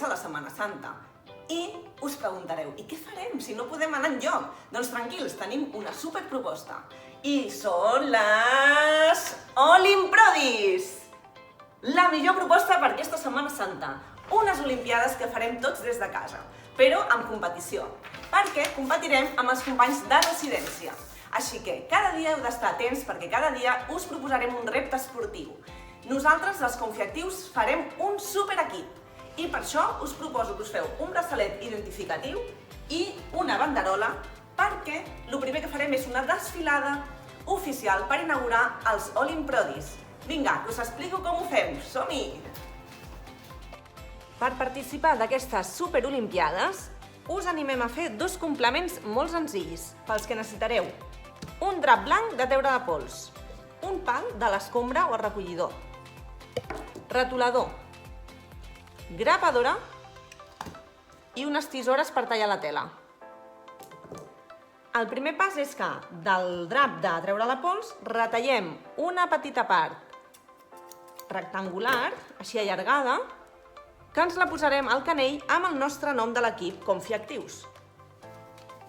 comença la Setmana Santa. I us preguntareu, i què farem si no podem anar enlloc? Doncs tranquils, tenim una superproposta. I són les Olimprodis! La millor proposta per aquesta Setmana Santa. Unes Olimpiades que farem tots des de casa, però amb competició, perquè competirem amb els companys de residència. Així que cada dia heu d'estar atents perquè cada dia us proposarem un repte esportiu. Nosaltres, els Confiactius, farem un superequip i per això us proposo que us feu un braçalet identificatiu i una banderola perquè el primer que farem és una desfilada oficial per inaugurar els Olimprodis. Vinga, que us explico com ho fem. Som-hi! Per participar d'aquestes superolimpiades, us animem a fer dos complements molt senzills, pels que necessitareu un drap blanc de treure de pols, un pal de l'escombra o el recollidor, retolador, grapadora i unes tisores per tallar la tela. El primer pas és que del drap de treure la pols retallem una petita part rectangular, així allargada, que ens la posarem al canell amb el nostre nom de l'equip Confiactius.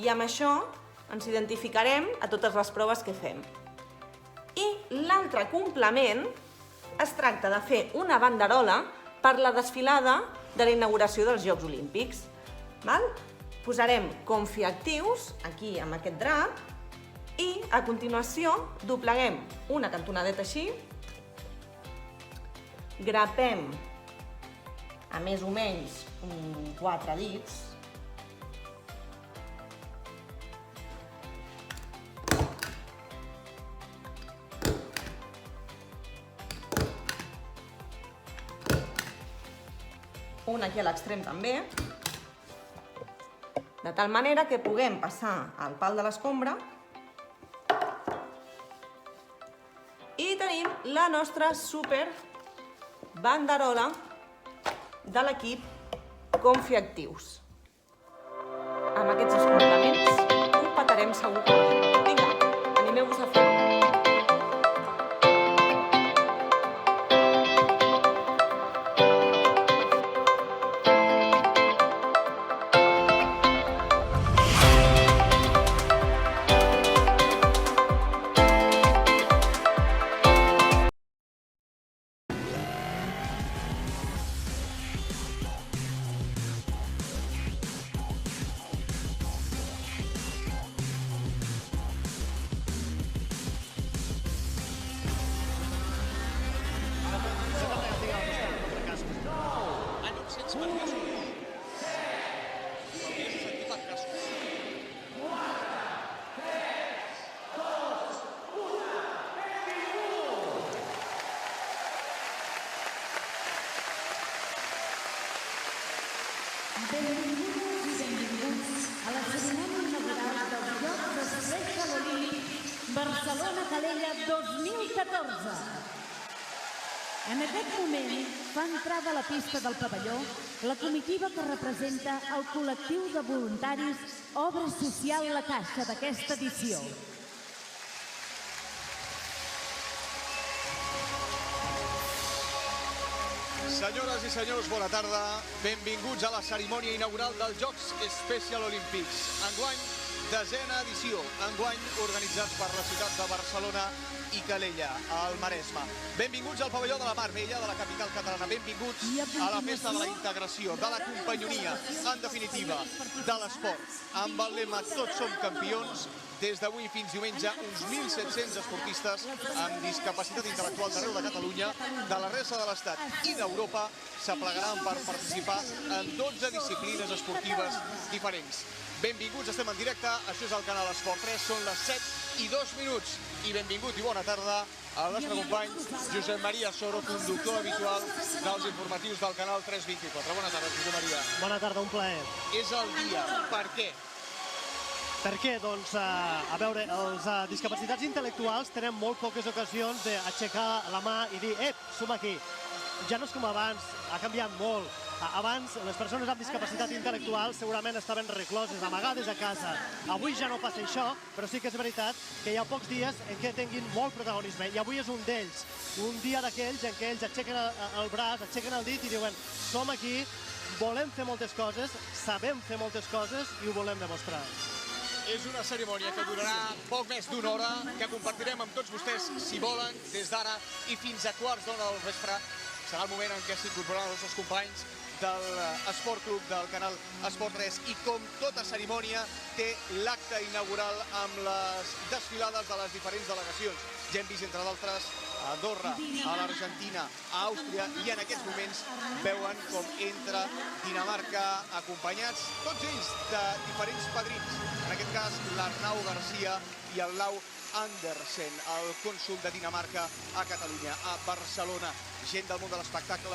I amb això ens identificarem a totes les proves que fem. I l'altre complement es tracta de fer una banderola per la desfilada de la inauguració dels Jocs Olímpics. Posarem Confiactius aquí amb aquest drap i a continuació dobleguem una cantonadeta així, grapem a més o menys 4 dits, un aquí a l'extrem també, de tal manera que puguem passar el pal de l'escombra i tenim la nostra super banderola de l'equip Confiactius. Amb aquests dos complements ho petarem segur que bé. Vinga, animeu-vos a fer-ho. Benvingudes i benvinguts a la cerimònia inaugural dels Jocs Special Olímpics Barcelona-Calella 2014. En aquest moment fa entrada a la pista del pavelló la comitiva que representa el col·lectiu de voluntaris Obra Social La Caixa d'aquesta edició. Senyores i senyors, bona tarda. Benvinguts a la cerimònia inaugural dels Jocs Special Olímpics. Enguany, 10a edició. Enguany, organitzats per la ciutat de Barcelona i Calella, al Maresme. Benvinguts al pavelló de la Mar Bella de la capital catalana. Benvinguts a la festa de la integració, de la companyonia, en definitiva, de l'esport. Amb el lema Tots som campions, des d'avui fins diumenge, uns 1.700 esportistes amb discapacitat intel·lectual d'arreu de Catalunya, de la resta de l'Estat i d'Europa, s'aplegaran per participar en 12 disciplines esportives diferents. Benvinguts, estem en directe, això és el canal Esport 3, són les 7:02. I benvingut i bona tarda al nostre company Josep Maria Soro, conductor habitual dels informatius del canal 324. Bona tarda, Josep Maria. Bona tarda, un plaer. És el dia. Per què? Per què? Doncs, a veure, els discapacitats intel·lectuals tenen molt poques ocasions d'aixecar la mà i dir som aquí. Ja no és com abans, ha canviat molt. Abans, les persones amb discapacitat intel·lectual segurament estaven recloses, amagades a casa. Avui ja no passa això, però sí que és veritat que hi ha pocs dies en què tinguin molt protagonisme, i avui és un d'ells. Un dia d'aquells en què ells aixequen el braç, aixequen el dit i diuen som aquí, volem fer moltes coses, sabem fer moltes coses i ho volem demostrar. És una cerimònia que durarà poc més d'una hora, que compartirem amb tots vostès, si volen, des d'ara i fins a quarts d'hora del vespre. Serà el moment en què s'incorporaran els nostres companys del Esport Club, del canal Esport 3, i com tota cerimònia té l'acte inaugural amb les desfilades de les diferents delegacions. Ja hem vist, entre d'altres, a Andorra, a l'Argentina, a Àustria, i en aquests moments veuen com entra Dinamarca, acompanyats tots ells de diferents padrins. En aquest cas, l'Arnau Garcia i el Lau Andersen, el cònsol de Dinamarca a Catalunya, a Barcelona. Gent del món de l'espectacle,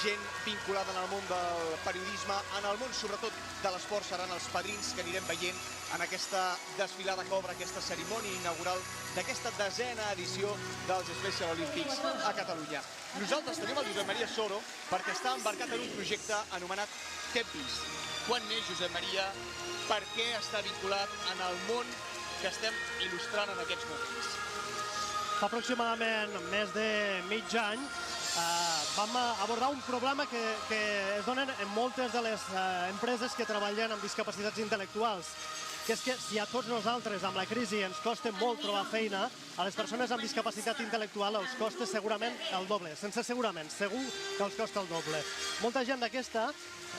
gent vinculada en el món del periodisme, en el món sobretot de l'esport, seran els padrins que anirem veient en aquesta desfilada que obre aquesta cerimònia inaugural d'aquesta 10a edició dels Special Olympics a Catalunya. Nosaltres tenim el Josep Maria Soro perquè està embarcat en un projecte anomenat TEPBIS. Quan neix Josep Maria? Per què està vinculat en el món que estem il·lustrant en aquests moments? Fa aproximadament més de mig any vam abordar un problema que es donen en moltes de les empreses que treballen amb discapacitats intel·lectuals, que és que si a tots nosaltres amb la crisi ens costa molt trobar feina, a les persones amb discapacitat intel·lectual els costa segurament el doble, sense segurament, segur que els costa el doble. Molta gent d'aquesta,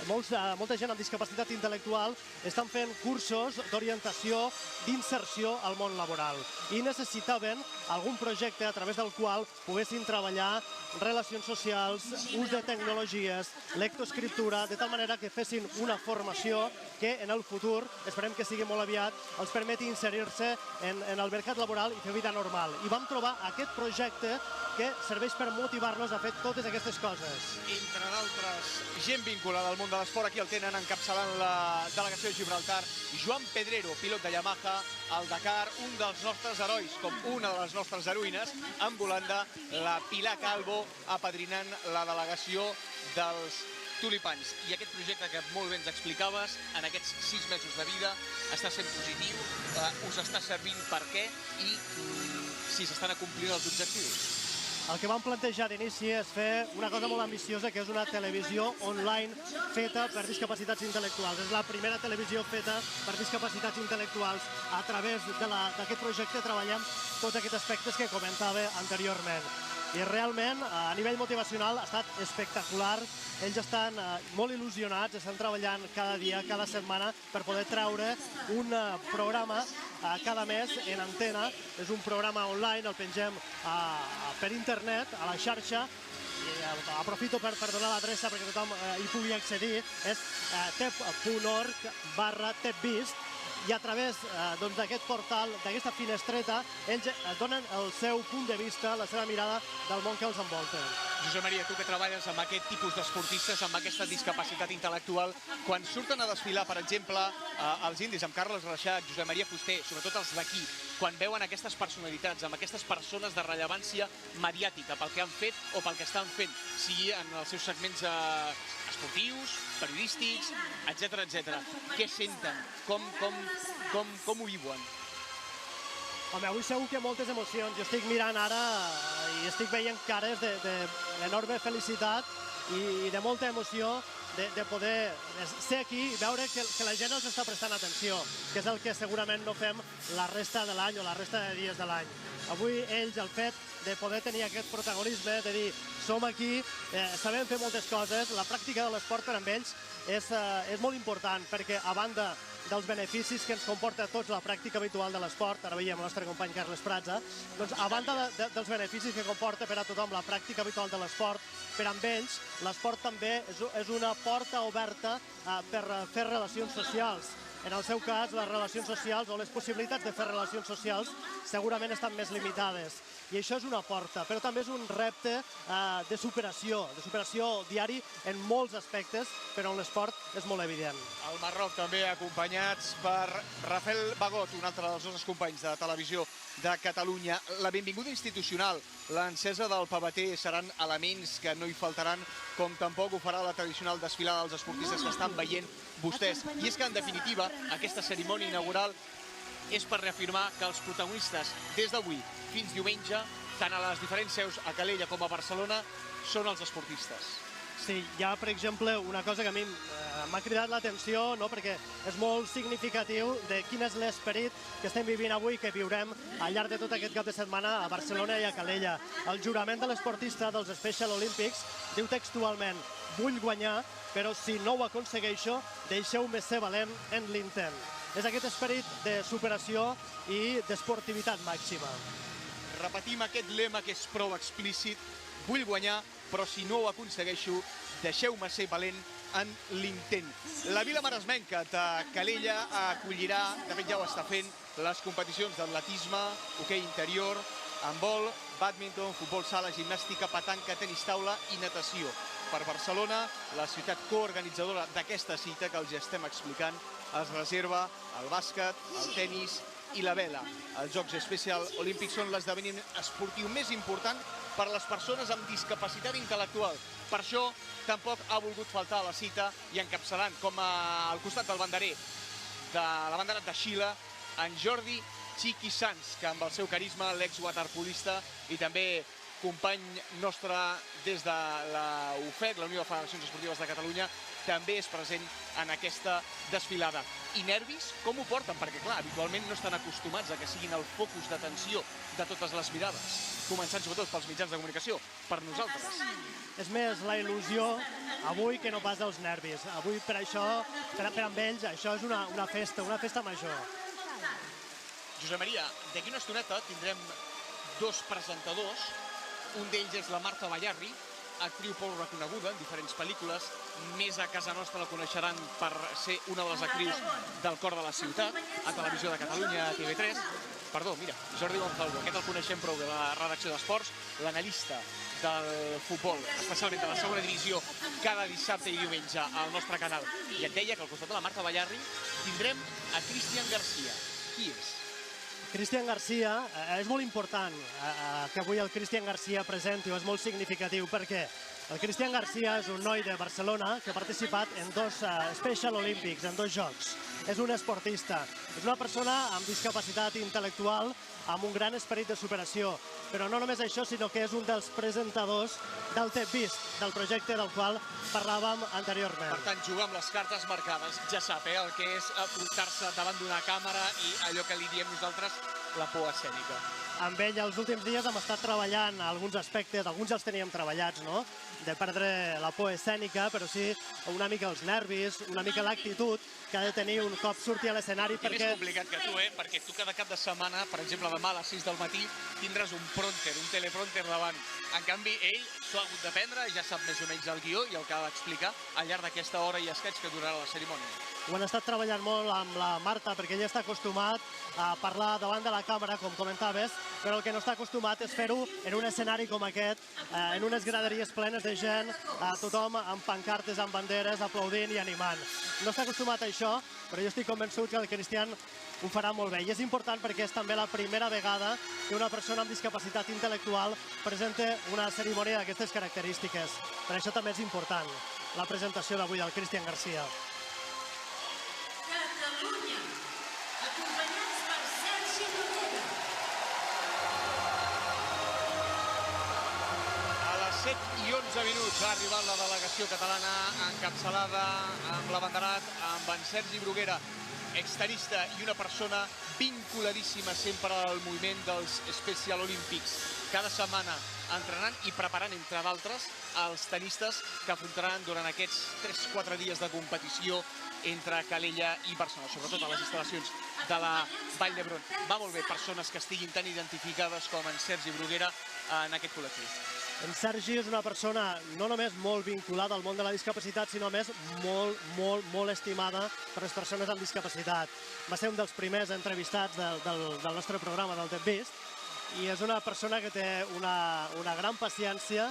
molta gent amb discapacitat intel·lectual estan fent cursos d'orientació, d'inserció al món laboral i necessitaven algun projecte a través del qual poguessin treballar relacions socials, ús de tecnologies, lectoescriptura, de tal manera que fessin una formació que en el futur, esperem que sigui molt aviat, els permeti inserir-se en el mercat laboral i fer vida normal. I vam trobar aquest projecte que serveix per motivar-los a fer totes aquestes coses. Entre d'altres, gent vinculada al món de l'esport, aquí el tenen encapçalant la delegació de Gibraltar, Joan Pedrero, pilot de Yamaha, al Dakar, un dels nostres herois, com una de les nostres heroïnes, amb Holanda, la Pilar Calvo, apadrinant la delegació dels Tulipans. I aquest projecte que molt bé ens explicaves, en aquests 6 mesos de vida, està sent positiu, us està servint per què i si s'estan acomplint els objectius. El que vam plantejar d'inici és fer una cosa molt ambiciosa, que és una televisió online feta per discapacitats intel·lectuals. És la primera televisió feta per discapacitats intel·lectuals. A través d'aquest projecte treballem tots aquests aspectes que comentava anteriorment. I realment, a nivell motivacional, ha estat espectacular. Ells estan molt il·lusionats, estan treballant cada dia, cada setmana, per poder treure un programa cada mes en antena. És un programa online, el pengem per internet, a la xarxa. Aprofito per donar l'adreça perquè tothom hi pugui accedir. És tep.org/tepbis. I a través d'aquest portal, d'aquesta finestreta, ells donen el seu punt de vista, la seva mirada del món que els envolta. Josep Maria, tu que treballes amb aquest tipus d'esportistes, amb aquesta discapacitat intel·lectual, quan surten a desfilar, per exemple, els indis, amb Carles Reixac, Josep Maria Fuster, sobretot els d'aquí, quan veuen aquestes personalitats, amb aquestes persones de rellevància mediàtica pel que han fet o pel que estan fent, sigui en els seus segments esportius, periodístics, etc. Què senten? Com ho viuen? Home, avui segur que moltes emocions. Jo estic mirant ara i estic veient cares d'enorme felicitat i de molta emoció de poder ser aquí i veure que la gent els està prestant atenció, que és el que segurament no fem la resta de l'any o la resta de dies de l'any. Avui ells, el fet de poder tenir aquest protagonisme, de dir, som aquí, sabem fer moltes coses, la pràctica de l'esport per amb ells és molt important, perquè a banda dels beneficis que ens comporta a tots la pràctica habitual de l'esport, ara veiem el nostre company Carles Pratza, doncs a banda dels beneficis que comporta per a tothom la pràctica habitual de l'esport, per amb ells l'esport també és una porta oberta per fer relacions socials. En el seu cas, les relacions socials o les possibilitats de fer relacions socials segurament estan més limitades. I això és una porta, però també és un repte de superació diari en molts aspectes, però en l'esport és molt evident. Al Marroc també acompanyats per Rafael Bagot, un altre dels nostres companys de televisió de Catalunya. La benvinguda institucional, l'encesa del pavater seran elements que no hi faltaran, com tampoc ho farà la tradicional desfilada dels esportistes que estan veient vostès. I és que, en definitiva, aquesta cerimònia inaugural és per reafirmar que els protagonistes, des d'avui fins diumenge, tant a les diferents seus a Calella com a Barcelona, són els esportistes. Sí, hi ha, per exemple, una cosa que a mi m'ha cridat l'atenció, no? Perquè és molt significatiu de quin és l'esperit que estem vivint avui, que viurem al llarg de tot aquest cap de setmana a Barcelona i a Calella. El jurament de l'esportista dels Special Olympics diu textualment: vull guanyar, però si no ho aconsegueixo, deixeu-me ser valent en l'intent. És aquest esperit de superació i d'esportivitat màxima. Repetim aquest lema que és prou explícit: vull guanyar, però si no ho aconsegueixo, deixeu-me ser valent en l'intent. La Vila Maresmenca de Calella acollirà, de fet ja ho està fent, les competicions d'atletisme, hoquei interior, handbol, bàdminton, futbol sala, gimnàstica, petanca, tenis taula i natació. Per Barcelona, la ciutat coorganitzadora d'aquesta cita que els estem explicant, es reserva el bàsquet, el tenis i la vela. Els Jocs Special Olímpics són l'esdeveniment esportiu més important per a les persones amb discapacitat intel·lectual. Per això tampoc ha volgut faltar a la cita i encapçalant com al costat del banderer de l'abanderat de Xile, en Jordi Chiqui Sanz, que amb el seu carisma, l'ex-waterpolista i també company nostre des de la UFEC, la Unió de Federacions Esportives de Catalunya, també és present en aquesta desfilada. I nervis, com ho porten? Perquè, clar, habitualment no estan acostumats a que siguin el focus d'atenció de totes les mirades, començant sobretot pels mitjans de comunicació, per nosaltres. És més la il·lusió avui que no pas els nervis. Avui, per això, per amb ells, això és una festa major. Josep Maria, d'aquí una estoneta tindrem dos presentadors. Un d'ells és la Marta Ballarri, actriu prou reconeguda en diferents pel·lícules. Més a casa nostra la coneixeran per ser una de les actrius del Cor de la Ciutat, a Televisió de Catalunya, a TV3. Perdó, mira, Jordi Gonzalo, aquest el coneixem prou de la redacció d'esports, l'analista del futbol, especialment de la segona divisió, cada dissabte i diumenge al nostre canal. I et deia que al costat de la Marta Ballarri tindrem a Cristian Garcia. Qui és? Cristian Garcia, és molt important que avui el Cristian Garcia presenti, és molt significatiu perquè el Cristian Garcia és un noi de Barcelona que ha participat en dos Special Olympics, en dos jocs. És un esportista, és una persona amb discapacitat intel·lectual, amb un gran esperit de superació. Però no només això, sinó que és un dels presentadors del T'he vist, del projecte del qual parlàvem anteriorment. Per tant, jugar amb les cartes marcades, ja sap, el que és afrontar-se davant d'una càmera i allò que li diem nosaltres, la por escènica. Amb ell els últims dies hem estat treballant alguns aspectes, alguns ja els teníem treballats, no? De perdre la por escènica, però sí una mica els nervis, una mica l'actitud que ha de tenir un cop surti a l'escenari. I més complicat que tu, perquè tu cada cap de setmana, per exemple demà a les 6 del matí, tindràs un prompter, un teleprompter davant. En canvi, ell s'ho ha hagut d'aprendre, ja sap més o menys el guió i el que ha d'explicar al llarg d'aquesta hora i escaig que durarà la cerimònia. Ho han estat treballant molt amb la Marta, perquè ella està acostumat a parlar davant de la càmera, com comentaves, però el que no està acostumat és fer-ho en un escenari com aquest, en unes graderies plenes de gent, tothom amb pancartes, amb banderes, aplaudint i animant. No està acostumat a això, però jo estic convençut que el Cristian ho farà molt bé. I és important perquè és també la primera vegada que una persona amb discapacitat intel·lectual presenta una cerimònia d'aquestes característiques. Per això també és important la presentació d'avui del Cristian Garcia. Catalunya, acompanyats per Sergi Bruguera. A les 7:11 ha arribat la delegació catalana encapçalada amb l'abanderat, amb en Sergi Bruguera, extenista i una persona vinculadíssima sempre al moviment dels Special Olympics. Cada setmana entrenant i preparant, entre d'altres, els tenistes que afrontaran durant aquests 3-4 dies de competició entre Calella i Barcelona, sobretot a les instal·lacions de la Vall d'Hebron. Va molt bé persones que estiguin tan identificades com en Sergi Bruguera en aquest col·lectiu. En Sergi és una persona no només molt vinculada al món de la discapacitat, sinó a més molt estimada per les persones amb discapacitat. Va ser un dels primers entrevistats del nostre programa, del T'he vist, i és una persona que té una gran paciència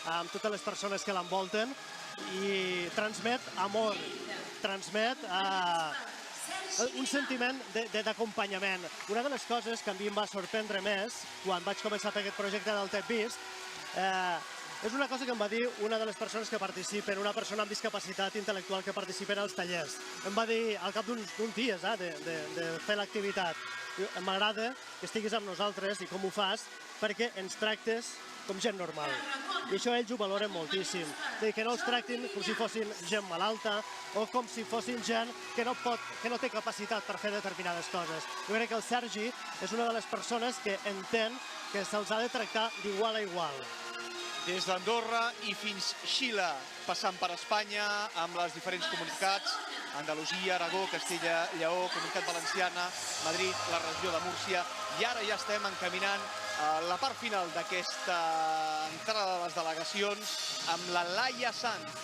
amb totes les persones que l'envolten i transmet amor, transmet un sentiment d'acompanyament. Una de les coses que a mi em va sorprendre més quan vaig començar a fer aquest projecte del T'he vist és una cosa que em va dir una de les persones que participen, una persona amb discapacitat intel·lectual que participa en els tallers. Em va dir al cap d'uns dies de fer l'activitat: m'agrada que estiguis amb nosaltres i com ho fas perquè ens tractes com gent normal. I això ells ho valoren moltíssim. Que no els tractin com si fossin gent malalta o com si fossin gent que no té capacitat per fer determinades coses. Jo crec que el Sergi és una de les persones que entén que se'ls ha de tractar d'igual a igual. Des d'Andorra i fins Xile, passant per Espanya, amb les diferents comunitats, Andalusia, Aragó, Castella, Lleó, Comunitat Valenciana, Madrid, la regió de Múrcia, i ara ja estem encaminant la part final d'aquesta entrada de les delegacions amb la Laia Sanz,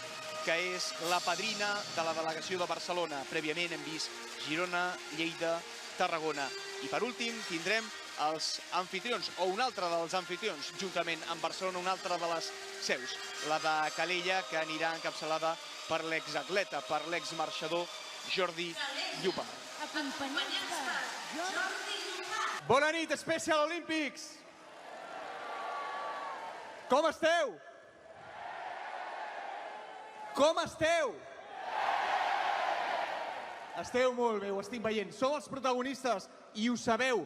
que és la padrina de la delegació de Barcelona. Prèviament hem vist Girona, Lleida, Tarragona. I per últim tindrem els anfitrions, o un altre dels anfitrions, juntament amb Barcelona, una altra de les seus, la de Calella, que anirà encapçalada per l'exatleta, per l'exmarxador Jordi Llopart. Acompanyats per Jordi Llopart. Bona nit, Special Olímpics! Com esteu? Com esteu? Esteu molt bé, ho estic veient. Som els protagonistes i ho sabeu.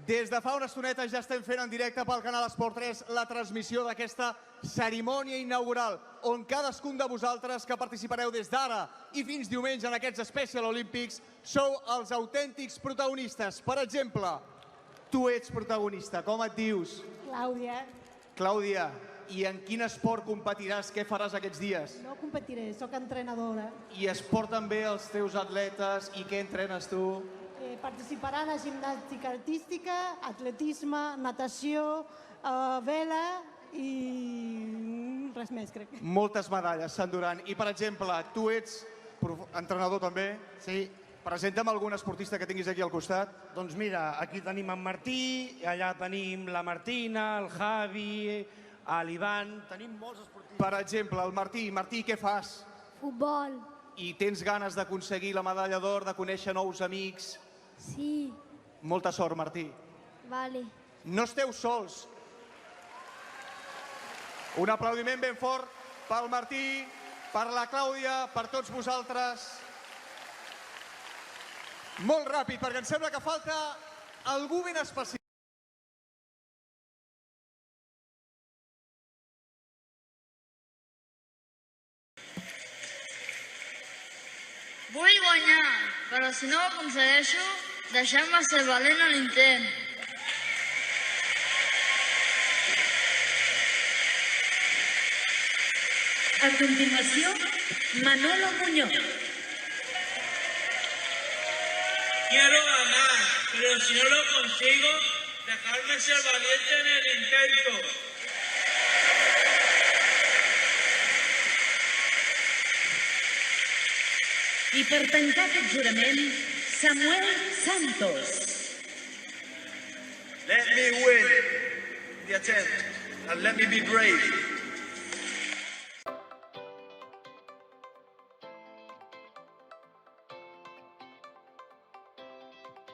Des de fa una estoneta ja estem fent en directe pel canal Esport 3 la transmissió d'aquesta cerimònia inaugural, on cadascun de vosaltres que participareu des d'ara i fins diumenge en aquests Special Olímpics sou els autèntics protagonistes. Per exemple, tu ets protagonista. Com et dius? Clàudia. Clàudia, i en quin esport competiràs? Què faràs aquests dies? No competiré, sóc entrenadora. I es porten bé els teus atletes i què entrenes tu? Participaran a gimnàstica artística, atletisme, natació, vela i res més, crec. Moltes medalles s'enduran. I, per exemple, tu ets entrenador també? Sí. Presenta'm algun esportista que tinguis aquí al costat. Doncs mira, aquí tenim en Martí, allà tenim la Martina, el Javi, l'Ivan, tenim molts esportistes. Per exemple, el Martí. Martí, què fas? Futbol. I tens ganes d'aconseguir la medalla d'or, de conèixer nous amics? Sí. Molta sort, Martí. Vale. No esteu sols. Un aplaudiment ben fort pel Martí, per la Clàudia, per tots vosaltres. Molt ràpid, perquè em sembla que falta algú ben especial. Vull guanyar, però si no ho aconsegueixo, deixeu-me ser valent a l'intent. A continuació, Manolo Muñoz. Quiero ganar, pero si no lo consigo, dejarme ser valiente en el intento. I per tancar aquest jurament, Samuel Santos. Let me win the attempt and let me be brave.